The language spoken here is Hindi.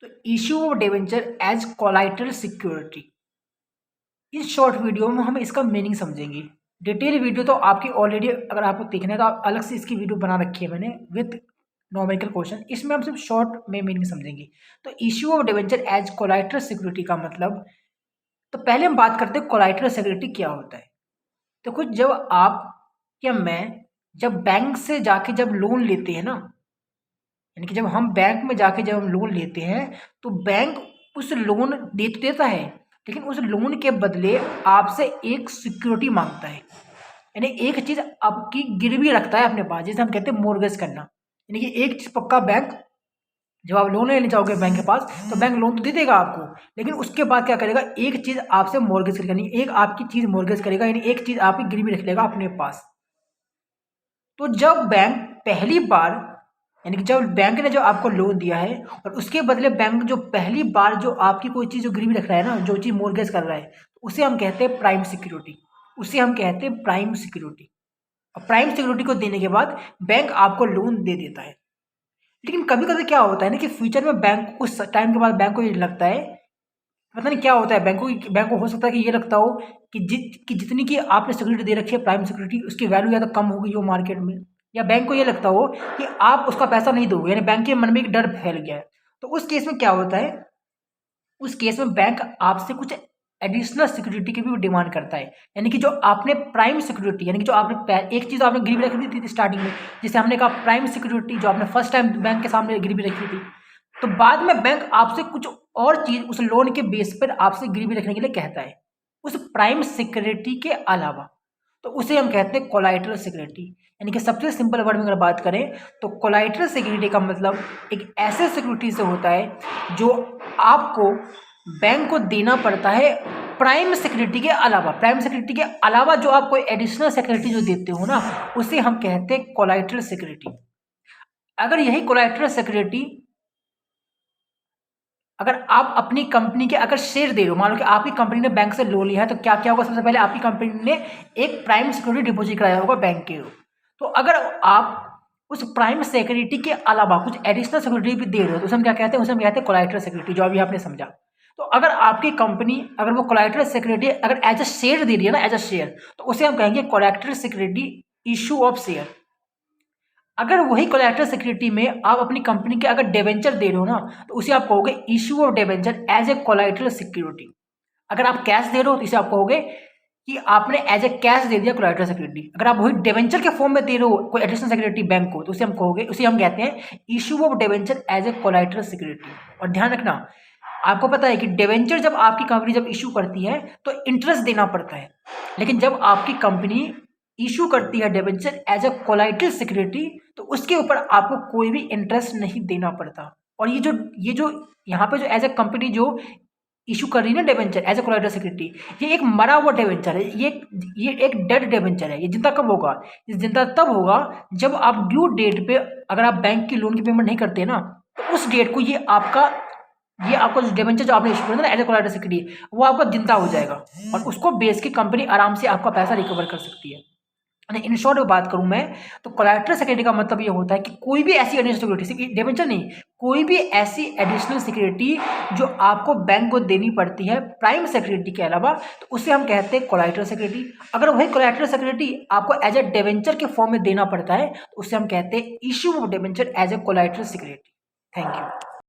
तो issue of debenture as collateral security. इस शॉर्ट वीडियो में हम इसका मीनिंग समझेंगे। डिटेल वीडियो तो आपकी ऑलरेडी अगर आपको देखना है तो आप अलग से इसकी वीडियो बना रखी है मैंने विथ नॉमेरिकल क्वेश्चन। इसमें हम सिर्फ शॉर्ट में मीनिंग समझेंगे। तो issue of debenture as collateral security का मतलब, तो पहले हम बात करते हैं कोलाइटरल सिक्योरिटी क्या होता है। तो कुछ जब आप या मैं जब बैंक से जाके जब लोन लेते हैं ना, यानी कि जब हम बैंक में जाके जब हम लोन लेते हैं तो बैंक उस लोन देता है, लेकिन उस लोन के बदले आपसे एक सिक्योरिटी मांगता है, यानी एक चीज आपकी गिरवी रखता है अपने पास, जिसे हम कहते हैं मोर्गेज करना। यानी कि एक चीज पक्का बैंक, जब आप लोन लेने जाओगे बैंक के पास तो बैंक लोन तो दे देगा आपको, लेकिन उसके बाद क्या करेगा, एक चीज आपसे मोर्गेज करेगा, यानी एक आपकी चीज मोर्गेज करेगा, यानी एक चीज आपकी गिरवी रख लेगा अपने पास। तो जब बैंक पहली बार, यानी कि जब बैंक ने जो आपको लोन दिया है और उसके बदले बैंक जो पहली बार जो आपकी कोई चीज़ जो गिरवी रख रहा है ना, जो चीज़ मोर्गेज कर रहा है, उसे हम कहते हैं प्राइम सिक्योरिटी। उसे हम कहते हैं प्राइम सिक्योरिटी। और प्राइम सिक्योरिटी को देने के बाद बैंक आपको लोन दे देता है। लेकिन कभी कभी क्या होता है ना कि फ्यूचर में बैंक उस टाइम के बाद बैंक को ये लगता है, पता नहीं क्या होता है, बैंक को हो सकता है कि ये लगता हो कि जितनी की आपने सिक्योरिटी दे रखी है प्राइम सिक्योरिटी, उसकी वैल्यू या तो कम हो गई हो मार्केट में, या बैंक को ये लगता हो कि आप उसका पैसा नहीं दोगे, यानी बैंक के मन में एक डर फैल गया है। तो उस केस में क्या होता है, उस केस में बैंक आपसे कुछ एडिशनल सिक्योरिटी की भी डिमांड करता है। यानी कि जो आपने प्राइम सिक्योरिटी, यानी कि जो आपने एक चीज़ आपने गिरवी रखी थी स्टार्टिंग में, जिसे हमने कहा प्राइम सिक्योरिटी, जो आपने फर्स्ट टाइम बैंक के सामने गिरवी रखी थी, तो बाद में बैंक आपसे कुछ और चीज उस लोन के बेस पर आपसे गिरवी रखने के लिए कहता है उस प्राइम सिक्योरिटी के अलावा। तो उसे हम कहते हैं कोलाइटरल सिक्योरिटी। यानी कि सबसे सिंपल वर्ड में अगर बात करें तो कोलाइटरल सिक्योरिटी का मतलब एक ऐसे सिक्योरिटी से होता है जो आपको बैंक को देना पड़ता है प्राइम सिक्योरिटी के अलावा। प्राइम सिक्योरिटी के अलावा जो आप कोई एडिशनल सिक्योरिटी जो देते हो ना, उसे हम कहते हैं कोलाइटरल सिक्योरिटी। अगर यही कोलाइटरल सिक्योरिटी, अगर आप अपनी कंपनी के अगर शेयर दे रहे हो, मान लो कि आपकी कंपनी ने बैंक से लोन लिया है, तो क्या क्या होगा, सबसे पहले आपकी कंपनी ने एक प्राइम सिक्योरिटी डिपॉजिट कराया होगा बैंक के। तो अगर आप उस प्राइम सिक्योरिटी के अलावा कुछ एडिशनल सिक्योरिटी भी दे रहे हो तो उसे हम क्या कहते हैं, उसे हम कहते हैं कोलाइटरल सिक्योरिटी, जो अभी आपने समझा। तो अगर आपकी कंपनी अगर वो कोलाइटरल सिक्योरिटी अगर एज अ शेयर दे रही है ना, एज अ शेयर, तो उसे हम कहेंगे कोलाइटरल सिक्योरिटी इशू ऑफ शेयर। अगर वही कोलैटरल सिक्योरिटी में आप अपनी कंपनी के अगर डिबेंचर दे रहे हो ना, तो उसे आप कहोगे issue of debenture as a collateral security. अगर आप कैश दे रहे हो तो इसे आप कहोगे कि आपने एज ए कैश दे दिया कोलैटरल सिक्योरिटी। अगर आप वही डिबेंचर के फॉर्म में दे रहे हो कोई एडिशनल सिक्योरिटी बैंक को, तो उसे हम कहोगे, उसे हम कहते हैं issue of debenture as a collateral security. और ध्यान रखना, आपको पता है कि डिबेंचर जब आपकी कंपनी जब इशू करती है तो इंटरेस्ट देना पड़ता है, लेकिन जब आपकी कंपनी इशू करती है debenture as a collateral security, तो उसके ऊपर आपको कोई भी इंटरेस्ट नहीं देना पड़ता। और ये जो यहाँ पे जो एज अ कंपनी जो इशू कर रही है ना debenture as a collateral security, ये एक मरा हुआ डिबेंचर है, ये एक डेड डिबेंचर है। ये जिंदा कब होगा, ये जिंदा तब होगा जब आप ड्यू डेट पे अगर आप बैंक की लोन की पेमेंट नहीं करते ना, तो उस डेट को ये आपका जो डिबेंचर जो आपने इशू किया ना एज ए कोलैटरल सिक्योरिटी, वो आपका जिंदा हो जाएगा और उसको बेच के कंपनी आराम से आपका पैसा रिकवर कर सकती है। इन शॉर्ट में बात करूं मैं, तो कोलैटरल सिक्योरिटी का मतलब ये होता है कि कोई भी ऐसी एडिशनल सिक्योरिटी, सिर्फ डिबेंचर नहीं, कोई भी ऐसी एडिशनल सिक्योरिटी जो आपको बैंक को देनी पड़ती है प्राइम सिक्योरिटी के अलावा, तो उसे हम कहते हैं कोलैटरल सिक्योरिटी। अगर वही कोलैटरल सिक्योरिटी आपको एज ए डिबेंचर के फॉर्म में देना पड़ता है, तो उसे हम कहते हैं issue of debenture as a collateral security. Thank you.